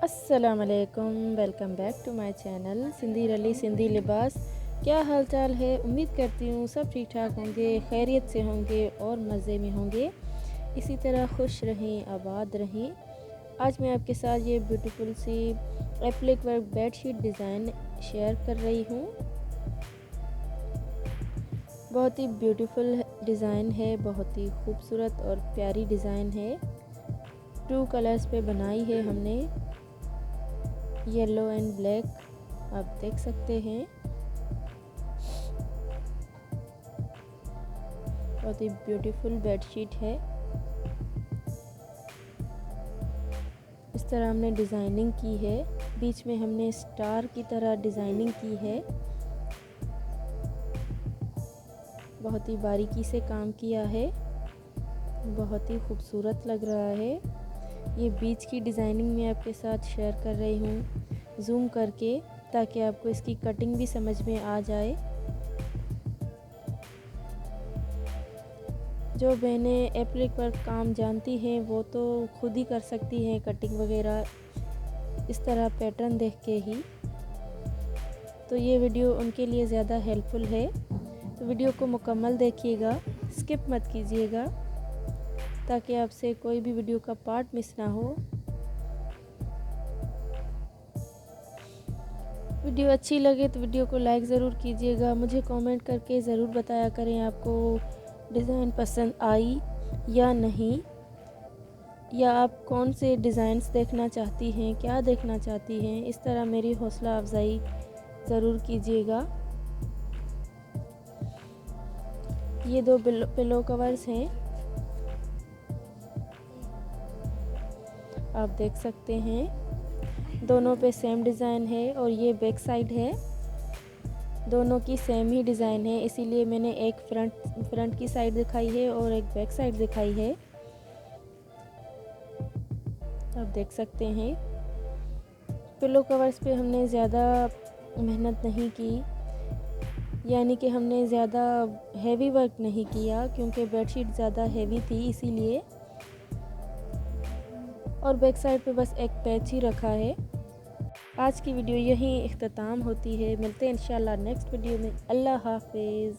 अस्सलामुअलैकुम, welcome back to my channel Sindhi Ralli Sindhi लिबास। क्या हाल चाल है? उम्मीद करती हूँ सब ठीक ठाक होंगे, खैरियत से होंगे और मज़े में होंगे। इसी तरह खुश रहें, आबाद रहें। आज मैं आपके साथ ये ब्यूटीफुल सी applique work bedsheet design share कर रही हूँ। बहुत ही ब्यूटीफुल डिज़ाइन है, बहुत ही खूबसूरत और प्यारी डिज़ाइन है। 2 कलर्स पे बनाई है हमने, येलो एंड ब्लैक, आप देख सकते हैं। बहुत ही ब्यूटीफुल बेडशीट है। इस तरह हमने डिज़ाइनिंग की है, बीच में हमने स्टार की तरह डिज़ाइनिंग की है। बहुत ही बारीकी से काम किया है, बहुत ही खूबसूरत लग रहा है। ये बीच की डिज़ाइनिंग मैं आपके साथ शेयर कर रही हूँ जूम करके, ताकि आपको इसकी कटिंग भी समझ में आ जाए। जो बहनें एप्लिक वर्क काम जानती हैं वो तो खुद ही कर सकती हैं कटिंग वगैरह, इस तरह पैटर्न देख के ही। तो ये वीडियो उनके लिए ज़्यादा हेल्पफुल है, तो वीडियो को मुकम्मल देखिएगा, स्किप मत कीजिएगा, ताकि आपसे कोई भी वीडियो का पार्ट मिस ना हो। वीडियो अच्छी लगे तो वीडियो को लाइक ज़रूर कीजिएगा। मुझे कमेंट करके ज़रूर बताया करें आपको डिज़ाइन पसंद आई या नहीं, या आप कौन से डिज़ाइंस देखना चाहती हैं, क्या देखना चाहती हैं। इस तरह मेरी हौसला अफजाई ज़रूर कीजिएगा। ये 2 पिलो कवर्स हैं, आप देख सकते हैं। दोनों पे सेम डिज़ाइन है और ये बैक साइड है, दोनों की सेम ही डिज़ाइन है, इसीलिए मैंने एक फ्रंट की साइड दिखाई है और एक बैक साइड दिखाई है, आप देख सकते हैं। पिलो कवर्स पे हमने ज़्यादा मेहनत नहीं की, यानी कि हमने ज़्यादा हैवी वर्क नहीं किया, क्योंकि बेडशीट ज़्यादा हैवी थी इसीलिए। और बैक साइड पे बस एक पैच ही रखा है। आज की वीडियो यहीं इख्तिताम होती है। मिलते हैं इंशाल्लाह नेक्स्ट वीडियो में। अल्लाह हाफिज़।